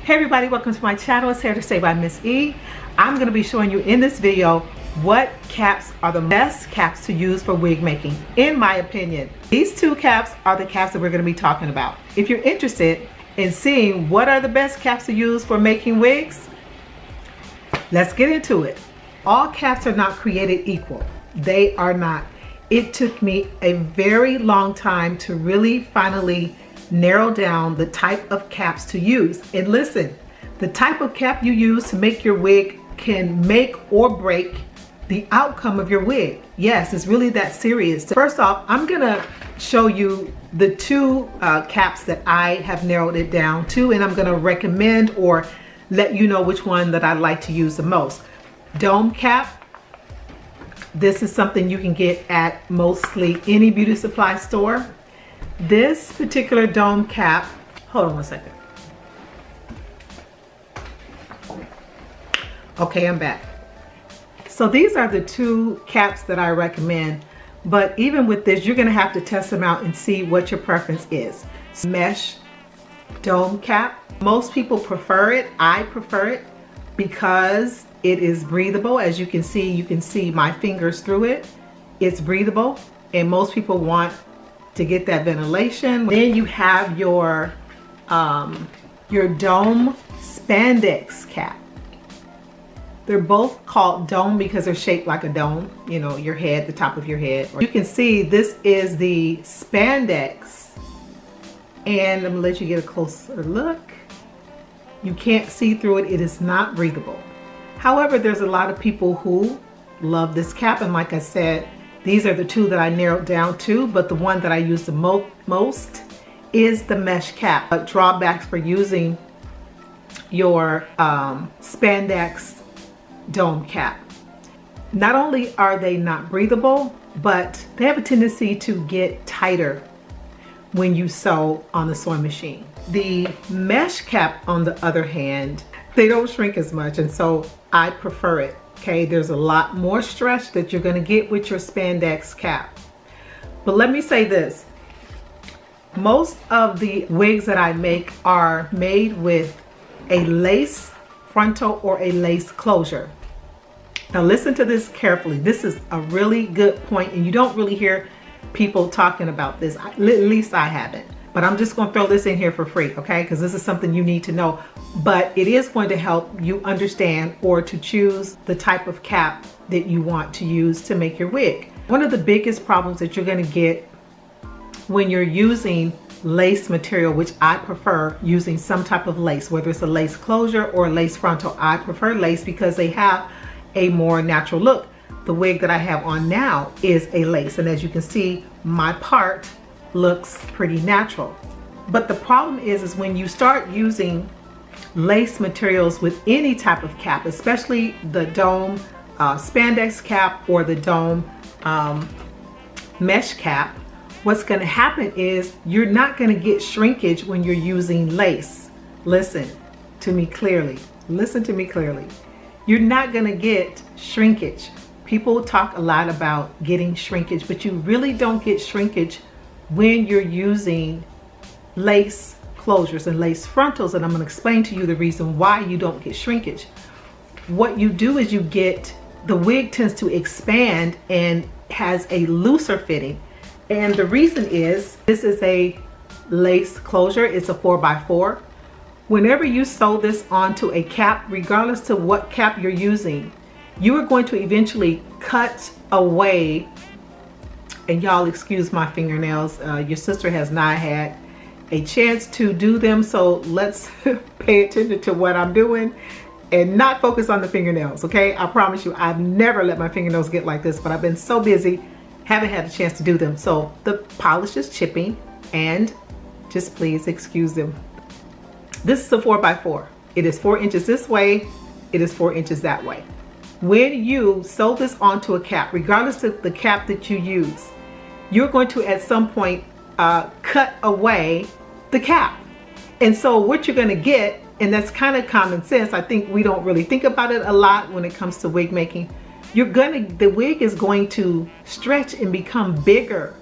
Hey everybody, welcome to my channel. It's Hair to Stay by Miss E. I'm going to be showing you in this video what caps are the best caps to use for wig making, in my opinion. These two caps are the caps that we're going to be talking about. If you're interested in seeing what are the best caps to use for making wigs, let's get into it. All caps are not created equal. They are not. It took me a very long time to really finally narrow down the type of caps to use. And listen, the type of cap you use to make your wig can make or break the outcome of your wig. Yes, it's really that serious. First off, I'm gonna show you the two caps that I have narrowed it down to, and I'm gonna recommend or let you know which one that I like to use the most. Dome cap. This is something you can get at mostly any beauty supply store. This particular dome cap, hold on one second. Okay, I'm back. So these are the two caps that I recommend, but even with this, you're gonna have to test them out and see what your preference is. Mesh dome cap. Most people prefer it. I prefer it because it is breathable. As you can see my fingers through it. It's breathable, and most people want to get that ventilation. Then you have your dome spandex cap. They're both called dome because they're shaped like a dome, you know, your head, the top of your head. You can see this is the spandex, and I'm gonna let you get a closer look. You can't see through it. It is not breathable. However, there's a lot of people who love this cap, and like I said, these are the two that I narrowed down to, but the one that I use the most is the mesh cap. Drawbacks for using your spandex dome cap. Not only are they not breathable, but they have a tendency to get tighter when you sew on the sewing machine. The mesh cap, on the other hand, they don't shrink as much, and so I prefer it. Okay, there's a lot more stretch that you're gonna get with your spandex cap. But let me say this, most of the wigs that I make are made with a lace frontal or a lace closure. Now listen to this carefully. This is a really good point, and you don't really hear people talking about this. At least I haven't. But I'm just gonna throw this in here for free, okay? Because this is something you need to know. But it is going to help you understand or to choose the type of cap that you want to use to make your wig. One of the biggest problems that you're gonna get when you're using lace material, which I prefer using some type of lace, whether it's a lace closure or a lace frontal. I prefer lace because they have a more natural look. The wig that I have on now is a lace, and as you can see, my part looks pretty natural. But the problem is when you start using lace materials with any type of cap, especially the dome spandex cap or the dome mesh cap, what's going to happen is you're not going to get shrinkage when you're using lace. Listen to me clearly. Listen to me clearly. You're not going to get shrinkage. People talk a lot about getting shrinkage, but you really don't get shrinkage when you're using lace closures and lace frontals, and I'm going to explain to you the reason why you don't get shrinkage. What you do is you get, the wig tends to expand and has a looser fitting, and the reason is this is a lace closure. It's a 4x4. Whenever you sew this onto a cap, regardless to what cap you're using, you are going to eventually cut away. And y'all excuse my fingernails. Your sister has not had a chance to do them, so let's pay attention to what I'm doing and not focus on the fingernails, okay? I promise you, I've never let my fingernails get like this, but I've been so busy, haven't had a chance to do them. So the polish is chipping, and just please excuse them. This is a 4x4. It is 4 inches this way, it is 4 inches that way. When you sew this onto a cap, regardless of the cap that you use, you're going to at some point cut away the cap. And so what you're going to get, and that's kind of common sense, I think we don't really think about it a lot when it comes to wig making, the wig is going to stretch and become bigger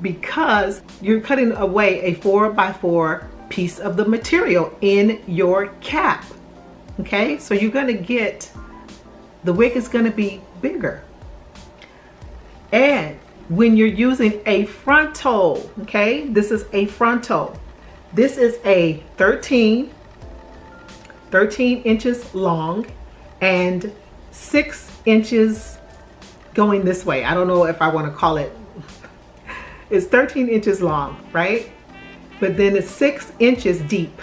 because you're cutting away a 4x4 piece of the material in your cap. Okay, so you're gonna get, the wig is gonna be bigger. And when you're using a frontal, okay, this is a frontal. This is a 13 inches long and 6 inches going this way. I don't know if I want to call it, it's 13 inches long, right? But then it's 6 inches deep.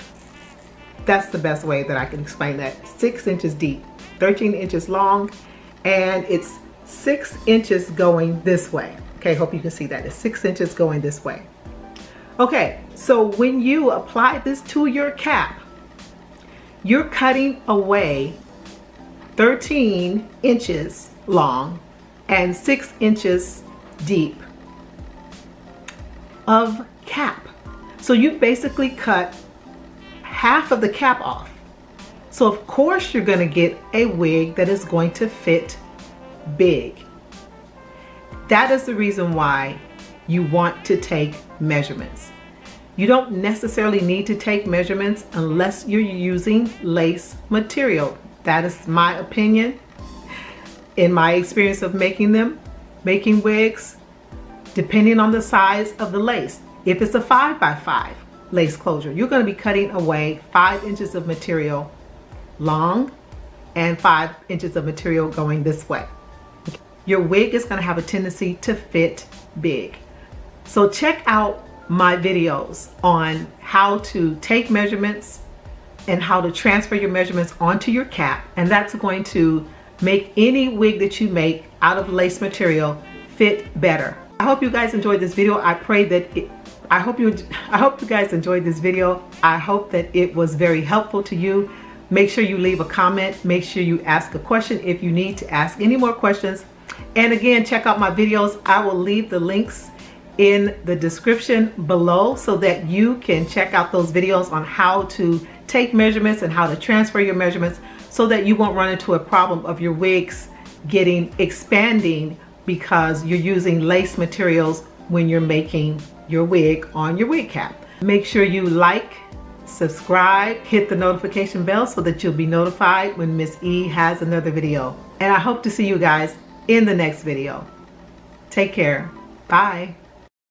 That's the best way that I can explain that. 6 inches deep, 13 inches long, and it's 6 inches going this way. Okay, hope you can see that. It's 6 inches going this way. Okay, so when you apply this to your cap, you're cutting away 13 inches long and 6 inches deep of cap. So you basically cut half of the cap off. So of course you're gonna get a wig that is going to fit big. That is the reason why you want to take measurements. You don't necessarily need to take measurements unless you're using lace material. That is my opinion. In my experience of making wigs, depending on the size of the lace. If it's a 5x5 lace closure, you're going to be cutting away 5 inches of material long and 5 inches of material going this way. Your wig is going to have a tendency to fit big. So check out my videos on how to take measurements and how to transfer your measurements onto your cap, and that's going to make any wig that you make out of lace material fit better. I hope you guys enjoyed this video. I hope you guys enjoyed this video. I hope that it was very helpful to you. Make sure you leave a comment. Make sure you ask a question if you need to ask any more questions. And again, check out my videos. I will leave the links in the description below so that you can check out those videos on how to take measurements and how to transfer your measurements so that you won't run into a problem of your wigs expanding because you're using lace materials when you're making your wig on your wig cap. Make sure you like, subscribe, hit the notification bell so that you'll be notified when Miss E has another video. And I hope to see you guys in the next video. Take care. Bye.